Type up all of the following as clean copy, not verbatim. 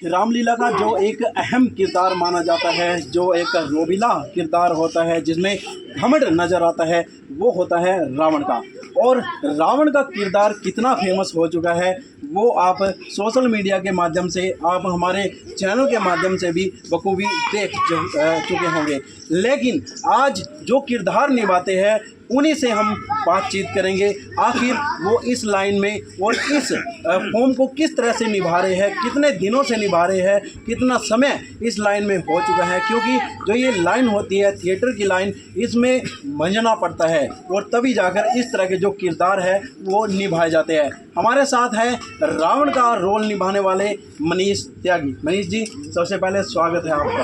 रामलीला का जो एक अहम किरदार माना जाता है, जो एक रोबीला किरदार होता है, जिसमें घमंड नज़र आता है, वो होता है रावण का। और रावण का किरदार कितना फेमस हो चुका है वो आप सोशल मीडिया के माध्यम से, आप हमारे चैनल के माध्यम से भी बखूबी देख चुके होंगे। लेकिन आज जो किरदार निभाते हैं उन्हीं से हम बातचीत करेंगे। आखिर वो इस लाइन में और इस फॉर्म को किस तरह से निभा रहे हैं, कितने दिनों से निभा रहे हैं, कितना समय इस लाइन में हो चुका है। क्योंकि जो ये लाइन होती है थिएटर की लाइन, इसमें मंझना पड़ता है और तभी जाकर इस तरह के जो किरदार है वो निभाए जाते हैं। हमारे साथ है रावण का रोल निभाने वाले मनीष त्यागी। मनीष जी, सबसे पहले स्वागत है आपका।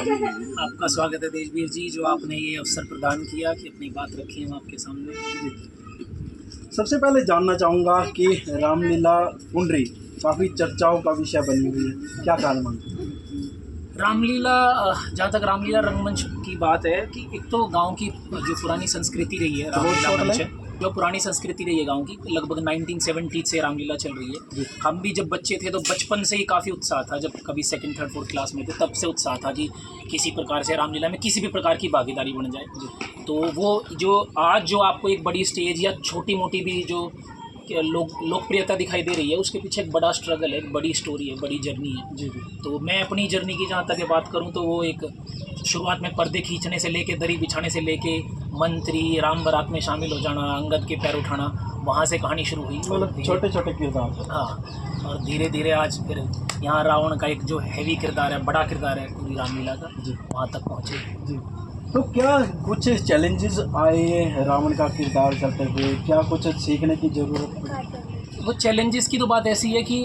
आपका स्वागत है देशवीर जी, जो आपने ये अवसर प्रदान किया कि अपनी बात रखी हम आपके सामने। सबसे पहले जानना चाहूँगा कि रामलीला पुंडरी काफ़ी चर्चाओं का विषय बनी हुई है, क्या कारण मानते हैं? रामलीला, जहाँ तक रामलीला रंगमंच की बात है कि एक तो गांव की जो पुरानी संस्कृति रही है, रामलीला मंच है, जो पुरानी संस्कृति रही है गांव की, लगभग 1970 से रामलीला चल रही है। हम भी जब बच्चे थे तो बचपन से ही काफ़ी उत्साह था, जब कभी सेकंड थर्ड फोर्थ क्लास में थे तब से उत्साह था कि किसी प्रकार से रामलीला में किसी भी प्रकार की भागीदारी बन जाए। तो वो जो आज जो आपको एक बड़ी स्टेज या छोटी मोटी भी जो लोकप्रियता दिखाई दे रही है, उसके पीछे एक बड़ा स्ट्रगल है, एक बड़ी स्टोरी है, बड़ी जर्नी है। जी। तो मैं अपनी जर्नी की जहाँ तक बात करूँ तो वो एक शुरुआत में पर्दे खींचने से लेके, दरी बिछाने से लेके, मंत्री राम बारात में शामिल हो जाना, अंगद के पैर उठाना, वहाँ से कहानी शुरू हुई। मतलब छोटे छोटे किरदार। हाँ, और धीरे धीरे आज फिर यहाँ रावण का एक जो हैवी किरदार है, बड़ा किरदार है पूरी रामलीला का, वहाँ तक पहुँचे। जी। तो क्या कुछ चैलेंजेस आए रावण का किरदार करते हुए, क्या कुछ सीखने की ज़रूरत है? वो चैलेंजेस की तो बात ऐसी है कि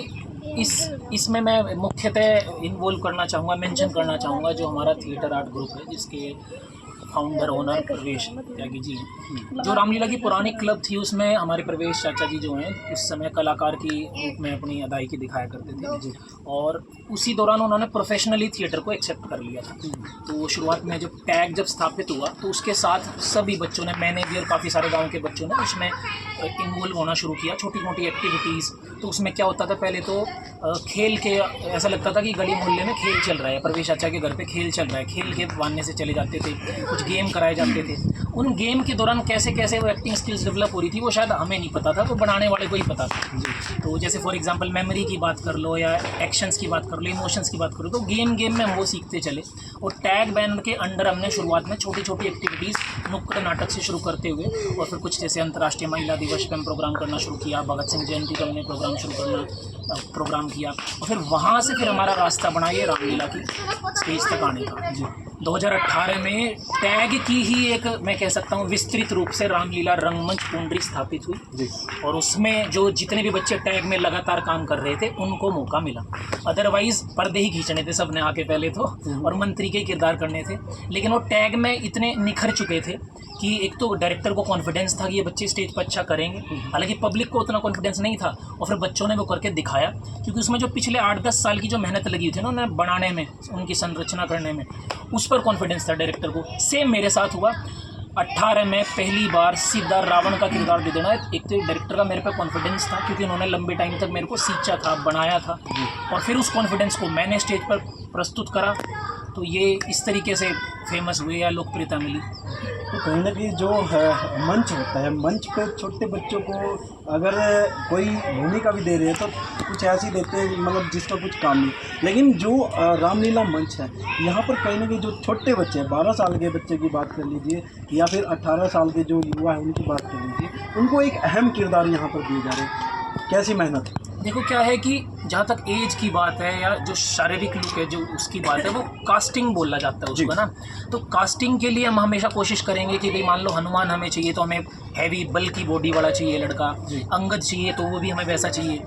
इसमें मैं मुख्यतः इन्वॉल्व करना चाहूँगा, मेंशन करना चाहूँगा जो हमारा थिएटर आर्ट ग्रुप है, जिसके फाउंडर ओनर प्रवेश त्यागी जी हैं। जो रामलीला की पुरानी क्लब थी उसमें हमारे प्रवेश चाचा जी जो हैं उस समय कलाकार की रूप में अपनी अदायगी दिखाया करते थे, और उसी दौरान उन्होंने प्रोफेशनली थिएटर को एक्सेप्ट कर लिया था। तो शुरुआत में जब स्थापित हुआ तो उसके साथ सभी बच्चों ने, मैंने भी और काफ़ी सारे गाँव के बच्चों ने उसमें इन्वॉल्व होना शुरू किया, छोटी मोटी एक्टिविटीज़। तो उसमें क्या होता था, पहले तो खेल के ऐसा लगता था कि गली मोहल्ले में खेल चल रहा है, प्रवेश चाचा के घर पे खेल चल रहा है, खेल के बहाने से चले जाते थे, कुछ गेम कराए जाते थे। उन गेम के दौरान कैसे कैसे वो एक्टिंग स्किल्स डेवलप हो रही थी वो शायद हमें नहीं पता था, वो बनाने वाले को ही पता था। तो जैसे फॉर एग्जांपल मेमोरी की बात कर लो या एक्शंस की बात कर लो, इमोशंस की बात करो, तो गेम में हम वो सीखते चले। और टैग बैनर के अंडर हमने शुरुआत में छोटी छोटी एक्टिविटीज़ नुक्कड़ नाटक से शुरू करते हुए, और फिर कुछ जैसे अंतर्राष्ट्रीय महिला दिवस पे हम प्रोग्राम करना शुरू किया, भगत सिंह जयंती का हमने प्रोग्राम किया, और फिर वहाँ से फिर हमारा रास्ता बना ये रामलीला की स्टेज तक आने का। 2018 में टैग की ही एक, मैं कह सकता हूँ, विस्तृत रूप से रामलीला रंगमंच पुंडरी स्थापित हुई, और उसमें जो जितने भी बच्चे टैग में लगातार काम कर रहे थे उनको मौका मिला। अदरवाइज पर्दे ही खींचने थे सबने आके पहले तो, और मंत्री के किरदार करने थे। लेकिन वो टैग में इतने निखर चुके थे कि एक तो डायरेक्टर को कॉन्फिडेंस था कि ये बच्चे स्टेज पर अच्छा करेंगे, हालांकि पब्लिक को उतना कॉन्फिडेंस नहीं था, और फिर बच्चों ने वो करके दिखाया। क्योंकि उसमें जो पिछले 8-10 साल की जो मेहनत लगी थी ना उन्हें बनाने में, उनकी संरचना करने में, उस पर कॉन्फिडेंस था डायरेक्टर को। सेम मेरे साथ हुआ, 18 में पहली बार सीधा रावण का किरदार दे देना। एक तो डायरेक्टर का मेरे पे कॉन्फिडेंस था क्योंकि उन्होंने लंबे टाइम तक मेरे को सींचा था, बनाया था, और फिर उस कॉन्फिडेंस को मैंने स्टेज पर प्रस्तुत करा, तो ये इस तरीके से फेमस हुए या लोकप्रियता मिली। तो कहीं ना कहीं जो मंच होता है, मंच पे छोटे बच्चों को अगर कोई भूमिका भी दे रहे हैं तो कुछ ऐसी देते हैं मतलब जिसका कुछ काम नहीं। लेकिन जो रामलीला मंच है, यहाँ पर कहीं ना कहीं जो छोटे बच्चे हैं, 12 साल के बच्चे की बात कर लीजिए या फिर 18 साल के जो युवा हैं उनकी बात कर लीजिए, उनको एक अहम किरदार यहाँ पर दिए जा रहे हैं। कैसी मेहनत? देखो क्या है कि जहाँ तक एज की बात है या जो शारीरिक लुक है जो उसकी बात है, वो कास्टिंग बोला जाता है उसको ना। तो कास्टिंग के लिए हम हमेशा कोशिश करेंगे कि भाई मान लो हनुमान हमें चाहिए तो हमें हैवी बल्कि बॉडी वाला चाहिए लड़का, अंगद चाहिए तो वो भी हमें वैसा चाहिए।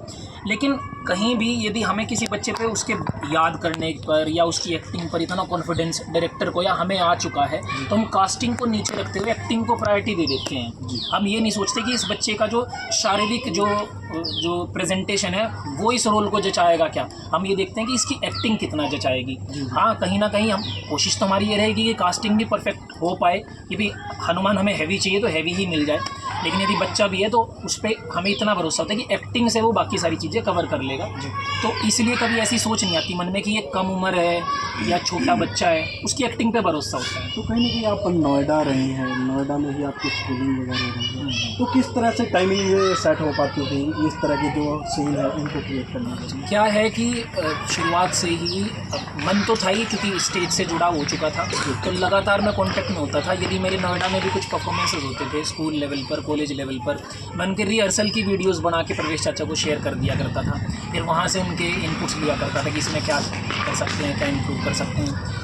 लेकिन कहीं भी यदि हमें किसी बच्चे पे उसके याद करने पर या उसकी एक्टिंग पर इतना कॉन्फिडेंस डायरेक्टर को या हमें आ चुका है, तो हम कास्टिंग को नीचे रखते हुए एक्टिंग को प्रायोरिटी दे देते हैं। हम ये नहीं सोचते कि इस बच्चे का जो शारीरिक जो प्रेजेंटेशन है वो इस रोल को जचाएगा क्या, हम ये देखते हैं कि इसकी एक्टिंग कितना जचाएगी। हाँ, कहीं ना कहीं हम कोशिश तो हमारी ये रहेगी कि कास्टिंग भी परफेक्ट हो पाए कि भाई हनुमान हमें हैवी चाहिए तो हैवी ही मिल जाए, लेकिन यदि बच्चा भी है तो उस पर हमें इतना भरोसा होता है कि एक्टिंग से वो बाकी सारी चीज़ें कवर कर लेगा। तो इसलिए कभी ऐसी सोच नहीं आती मन में कि ये कम उम्र है या छोटा बच्चा है, उसकी एक्टिंग पे भरोसा होता है। तो कहीं ना कहीं आप नोएडा रहे हैं, नोएडा में भी आपकी स्कूलिंग वगैरह रही है, तो किस तरह से टाइमिंग ये सेट हो पाती थी इस तरह की जो सीन है इनको क्रिएट करने के लिए? क्या है कि शुरुआत से ही मन तो था ही, क्योंकि स्टेज से जुड़ा हो चुका था तो लगातार मैं कांटेक्ट में होता था। यदि मेरे नोएडा में भी कुछ परफॉर्मेंसेज होते थे स्कूल लेवल पर, कॉलेज लेवल पर, मैं उनके रिहर्सल की वीडियोस बना के प्रवेश चाचा को शेयर कर दिया करता था। फिर वहाँ से उनके इनपुट्स लिया करता था कि इसमें क्या कर सकते हैं, क्या इम्प्रूव कर सकते हैं।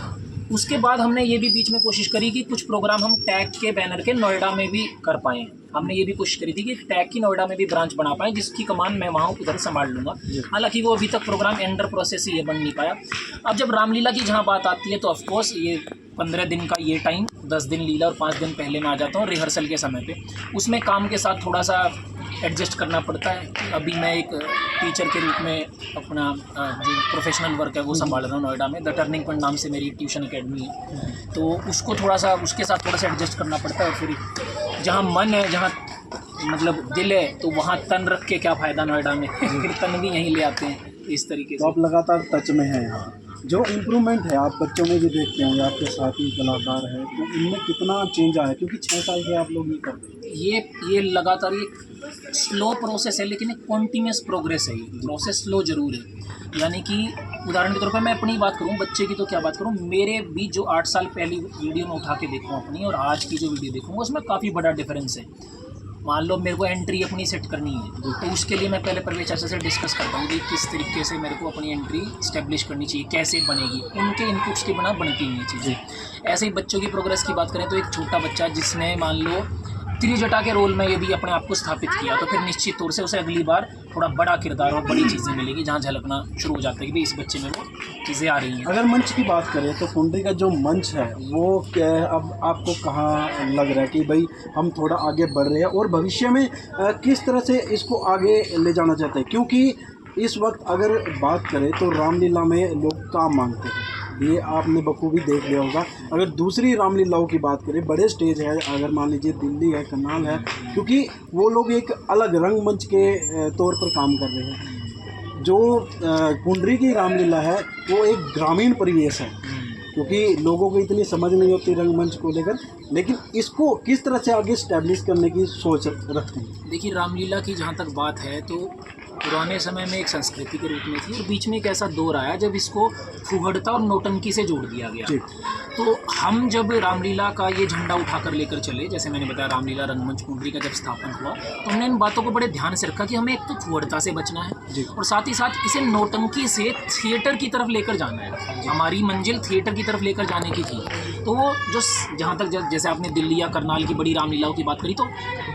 उसके बाद हमने ये भी बीच में कोशिश करी कि कुछ प्रोग्राम हम टैग के बैनर के नोएडा में भी कर पाएँ। हमने ये भी कोशिश करी थी कि टैग की नोएडा में भी ब्रांच बना पाएँ, जिसकी कमान मैं वहाँ उधर संभाल लूँगा। हालांकि वो अभी तक प्रोग्राम अंडर प्रोसेस ही ये बन नहीं पाया। अब जब रामलीला की जहाँ बात आती है तो ऑफकोर्स ये 15 दिन का ये टाइम, 10 दिन लीला और 5 दिन पहले मैं आ जाता हूँ रिहर्सल के समय पे। उसमें काम के साथ थोड़ा सा एडजस्ट करना पड़ता है। अभी मैं एक टीचर के रूप में अपना जो प्रोफेशनल वर्क है वो संभाल रहा हूँ नोएडा में। द टर्निंग पॉइंट नाम से मेरी ट्यूशन एकेडमी है, तो उसको थोड़ा सा उसके साथ थोड़ा सा एडजस्ट करना पड़ता है। और फिर जहाँ मन है, जहाँ मतलब दिल है, तो वहाँ तन रख के क्या फ़ायदा नोएडा में फिर तन भी यहीं ले आते हैं इस तरीके से। तो आप लगातार टच में हैं यहाँ, जो इम्प्रूवमेंट है आप बच्चों में भी देखते होंगे, आपके साथी कलाकार हैं, तो इनमें कितना चेंज आया? क्योंकि 6 साल से आप लोग ये कर रहे हैं। ये लगातार ये स्लो प्रोसेस है, लेकिन एक कॉन्टीन्यूस प्रोग्रेस है। ये प्रोसेस स्लो जरूर है, यानी कि उदाहरण के तौर पर मैं अपनी बात करूँ, बच्चे की तो क्या बात करूँ, मेरे बीच जो 8 साल पहली वीडियो में उठा के देखूँ अपनी और आज की जो वीडियो देखूँ उसमें काफ़ी बड़ा डिफरेंस है। मान लो मेरे को एंट्री अपनी सेट करनी है तो उसके लिए मैं पहले प्रवेश चाचा से डिस्कस करता हूँ कि किस तरीके से मेरे को अपनी एंट्री इस्टेब्लिश करनी चाहिए, कैसे बनेगी, उनके इनपुट्स के बिना बनती नहीं चीज़ें। ऐसे ही बच्चों की प्रोग्रेस की बात करें तो एक छोटा बच्चा जिसने मान लो त्रिजटा के रोल में यदि अपने आप को स्थापित किया तो फिर निश्चित तौर से उसे अगली बार थोड़ा बड़ा किरदार और बड़ी चीज़ें मिलेगी, जहाँ झलकना शुरू हो जाता है कि भाई इस बच्चे में वो चीज़ें आ रही हैं। अगर मंच की बात करें तो कुंडली का जो मंच है वो क्या है, अब आपको कहाँ लग रहा है कि भाई हम थोड़ा आगे बढ़ रहे हैं और भविष्य में किस तरह से इसको आगे ले जाना चाहते हैं? क्योंकि इस वक्त अगर बात करें तो रामलीला में लोग काम मांगते हैं, ये आपने बखूबी देख लिया होगा। अगर दूसरी रामलीलाओं की बात करें, बड़े स्टेज है, अगर मान लीजिए दिल्ली है, करनाल है, क्योंकि वो लोग एक अलग रंगमंच के तौर पर काम कर रहे हैं। जो कुंडली की रामलीला है वो एक ग्रामीण परिवेश है, क्योंकि लोगों को इतनी समझ नहीं होती रंगमंच को लेकर, लेकिन इसको किस तरह से आगे स्टैब्लिश करने की सोच रखते हैं? देखिए, रामलीला की जहाँ तक बात है तो पुराने समय में एक संस्कृति के रूप में थी और बीच में एक ऐसा दौर आया जब इसको फुहड़ता और नौटंकी से जोड़ दिया गया। तो हम जब रामलीला का ये झंडा उठाकर लेकर चले, जैसे मैंने बताया रामलीला रंगमंच कुंडली का जब स्थापन हुआ तो हमने इन बातों को बड़े ध्यान से रखा कि हमें एक तो फुहड़ता से बचना है और साथ ही साथ इसे नौटंकी से थिएटर की तरफ लेकर जाना है। हमारी मंजिल थिएटर की तरफ लेकर जाने की थी। तो वो जो जहाँ तक जैसे आपने दिल्ली या करनाल की बड़ी रामलीलाओं की बात करी, तो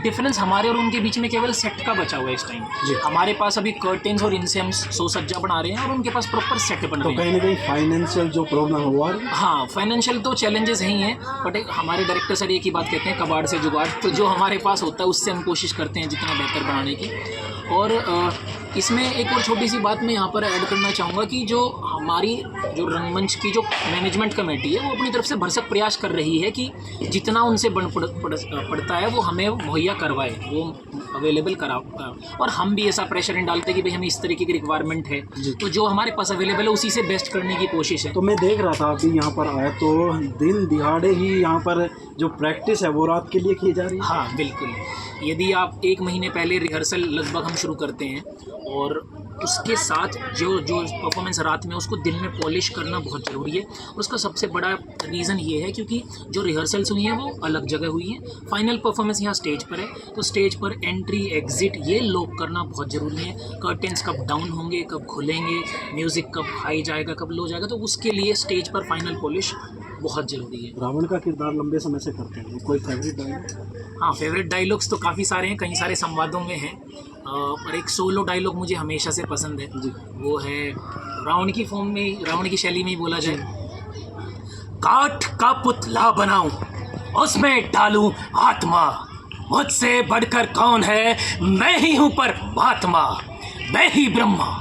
डिफरेंस हमारे और उनके बीच में केवल सेट का बचा हुआ है इस टाइम। हमारे पास अभी कर्टेन्स और इनसे हम सज्जा बना रहे हैं और उनके पास प्रॉपर सेट बन रहे हैं। तो कहीं ना कहीं फाइनेंशियल जो प्रॉब्लम हुआ, हाँ, फाइनेंशियल तो चैलेंजेस ही हैं, बट हमारे डायरेक्टर सर एक ही बात कहते हैं, कबाड़ से जुगाड़। तो जो हमारे पास होता है उससे हम कोशिश करते हैं जितना बेहतर बनाने की। और इसमें एक और छोटी सी बात मैं यहाँ पर ऐड करना चाहूँगा कि जो हमारी जो रंगमंच की जो मैनेजमेंट कमेटी है वो अपनी तरफ से भरसक प्रयास कर रही है कि जितना उनसे पड़ता है वो हमें मुहैया करवाए, वो अवेलेबल करा। और हम भी ऐसा प्रेशर नहीं डालते कि भाई हमें इस तरीके की रिक्वायरमेंट है, तो जो हमारे पास अवेलेबल है उसी से बेस्ट करने की कोशिश है। तो मैं देख रहा था अभी यहाँ पर आया तो दिन दिहाड़े ही यहाँ पर जो प्रैक्टिस है वो रात के लिए की जा रही है। हाँ बिल्कुल, यदि आप 1 महीने पहले रिहर्सल लगभग हम शुरू करते हैं और उसके साथ जो परफॉर्मेंस रात में उसको दिन में पॉलिश करना बहुत ज़रूरी है। उसका सबसे बड़ा रीज़न ये है क्योंकि जो रिहर्सल्स हुई हैं वो अलग जगह हुई हैं, फाइनल परफॉर्मेंस यहाँ स्टेज पर है, तो स्टेज पर एंट्री एग्जिट ये लॉक करना बहुत ज़रूरी है। कर्टेंस कब डाउन होंगे, कब खुलेंगे, म्यूज़िक कब हाई जाएगा, कब लो जाएगा, तो उसके लिए स्टेज पर फाइनल पॉलिश बहुत ज़रूरी है। रावण का किरदार लंबे समय से करते हैं, कोई फेवरेट डायलॉग? हाँ, फेवरेट डायलॉग्स तो काफ़ी सारे हैं, कई सारे संवादों में हैं, और एक सोलो डायलॉग मुझे हमेशा से पसंद है जी। वो है रावण की फॉर्म में, रावण की शैली में ही बोला जाए, काठ का पुतला बनाऊं, उसमें डालूं आत्मा, मुझसे बढ़कर कौन है, मैं ही हूं परमात्मा, मैं ही ब्रह्मा,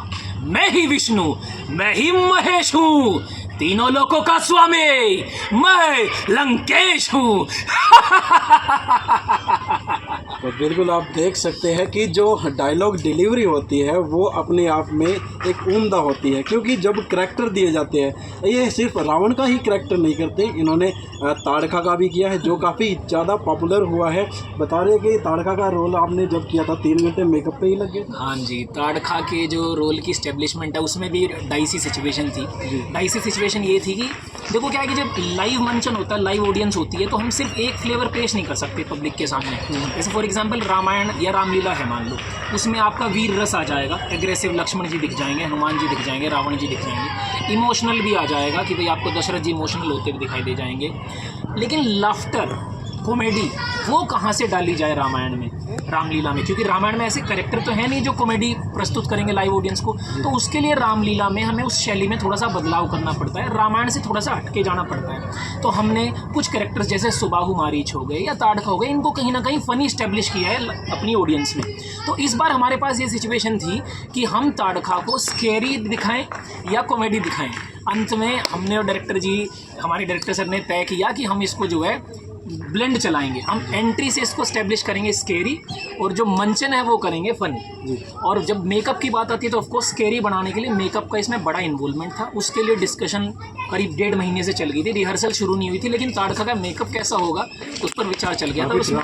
मैं ही विष्णु, मैं ही महेश हूँ, तीनों लोगों का स्वामी मैं लंकेश हूँ। तो बिल्कुल आप देख सकते हैं कि जो डायलॉग डिलीवरी होती है वो अपने आप में एक उम्दा होती है, क्योंकि जब करैक्टर दिए जाते हैं, ये सिर्फ रावण का ही करैक्टर नहीं करते, इन्होंने ताड़का का भी किया है जो काफ़ी ज़्यादा पॉपुलर हुआ है। बता रहे हैं कि ताड़का का रोल आपने जब किया था 3 घंटे मेकअप पे ही लग गए। हाँ जी, ताड़का के जो रोल की स्टेब्लिशमेंट है उसमें भी डाइसी सिचुएशन थी। डाइसी सिचुएशन ये थी कि देखो क्या है कि जब लाइव मंचन होता है, लाइव ऑडियंस होती है, तो हम सिर्फ एक फ्लेवर पेश नहीं कर सकते पब्लिक के सामने। जैसे फॉर एग्जांपल रामायण या रामलीला है मान लो, उसमें आपका वीर रस आ जाएगा, एग्रेसिव लक्ष्मण जी दिख जाएंगे, हनुमान जी दिख जाएंगे, रावण जी दिख जाएंगे, इमोशनल भी आ जाएगा कि भाई आपको दशरथ जी इमोशनल होते हुए दिखाई दे जाएंगे। लेकिन लाफ्टर कॉमेडी वो कहाँ से डाली जाए रामायण में, रामलीला में, क्योंकि रामायण में ऐसे कैरेक्टर तो है नहीं जो कॉमेडी प्रस्तुत करेंगे लाइव ऑडियंस को। तो उसके लिए रामलीला में हमें उस शैली में थोड़ा सा बदलाव करना पड़ता है, रामायण से थोड़ा सा हटके जाना पड़ता है। तो हमने कुछ कैरेक्टर्स जैसे सुबाहु मारीच हो गए या ताड़का हो गए, इनको कहीं ना कहीं फ़नी इस्टेब्लिश किया है अपनी ऑडियंस में। तो इस बार हमारे पास ये सिचुएशन थी कि हम ताड़का को स्केरी दिखाएं या कॉमेडी दिखाएं। अंत में हमने और डायरेक्टर जी, हमारे डायरेक्टर सर ने तय किया कि हम इसको जो है ब्लेंड चलाएंगे, हम एंट्री से इसको स्टैब्लिश करेंगे स्केरी और जो मंचन है वो करेंगे फनी। और जब मेकअप की बात आती है तो ऑफकोर्स स्केरी बनाने के लिए मेकअप का इसमें बड़ा इन्वॉल्वमेंट था। उसके लिए डिस्कशन करीब 1.5 महीने से चल गई थी, रिहर्सल शुरू नहीं हुई थी, लेकिन ताड़का का मेकअप कैसा होगा उस पर विचार चल गया था उसमें।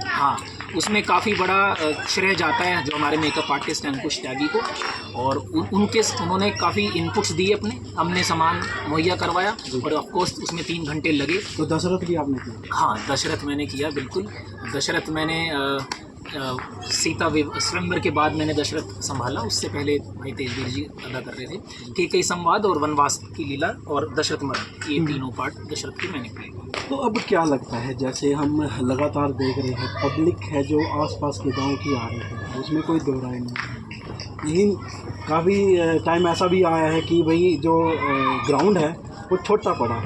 हाँ, उसमें काफ़ी बड़ा श्रेय जाता है जो हमारे मेकअप आर्टिस्ट हैं अंकुश त्यागी को, और उन्होंने काफ़ी इनपुट्स दिए अपने, हमने सामान मुहैया करवाया और ऑफकोर्स उसमें 3 घंटे लगे। तो दशरथ भी आपने किया? हाँ, दशरथ मैंने किया, बिल्कुल। दशरथ मैंने सीता स्वयंवर के बाद मैंने दशरथ संभाला, उससे पहले भाई तेजवीर जी अदा कर रहे थे। कई संवाद और वनवास की लीला और दशरथ मरण, ये तीनों पार्ट दशरथ के मैंने किए। तो अब क्या लगता है, जैसे हम लगातार देख रहे हैं पब्लिक है जो आसपास के गांव की आ रही है, उसमें कोई दो राय नहीं, लेकिन काफ़ी टाइम ऐसा भी आया है कि भाई जो ग्राउंड है वो छोटा पड़ा,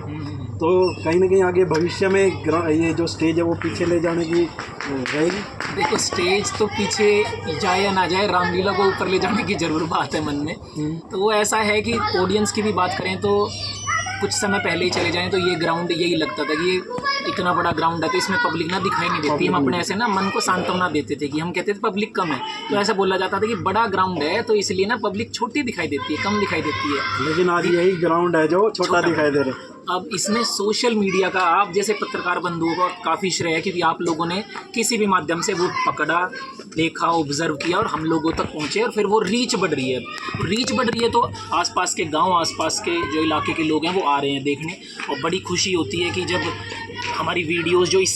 तो कहीं ना कहीं आगे भविष्य में ये जो स्टेज है वो पीछे ले जाने की रहेगी। देखो, स्टेज तो पीछे जाए या ना जाए, रामलीला को ऊपर ले जाने की जरूर बात है मन में। तो वो ऐसा है कि ऑडियंस की भी बात करें तो कुछ समय पहले ही चले जाएं तो ये ग्राउंड यही लगता था कि ये इतना बड़ा ग्राउंड है तो इसमें पब्लिक ना दिखाई नहीं देती। हम अपने ऐसे ना मन को सांत्वना देते थे कि हम कहते थे पब्लिक कम है, तो ऐसा बोला जाता था कि बड़ा ग्राउंड है तो इसलिए ना पब्लिक छोटी दिखाई देती है, कम दिखाई देती है। लेकिन आज यही ग्राउंड है जो छोटा दिखाई दे रहा है। अब इसमें सोशल मीडिया का, आप जैसे पत्रकार बंधुओं का काफ़ी श्रेय है, क्योंकि आप लोगों ने किसी भी माध्यम से वो पकड़ा, देखा, ऑब्जर्व किया और हम लोगों तक पहुँचे, और फिर वो रीच बढ़ रही है। रीच बढ़ रही है तो आसपास के गांव, आसपास के जो इलाके के लोग हैं वो आ रहे हैं देखने, और बड़ी खुशी होती है कि जब हमारी वीडियोज़ जो इस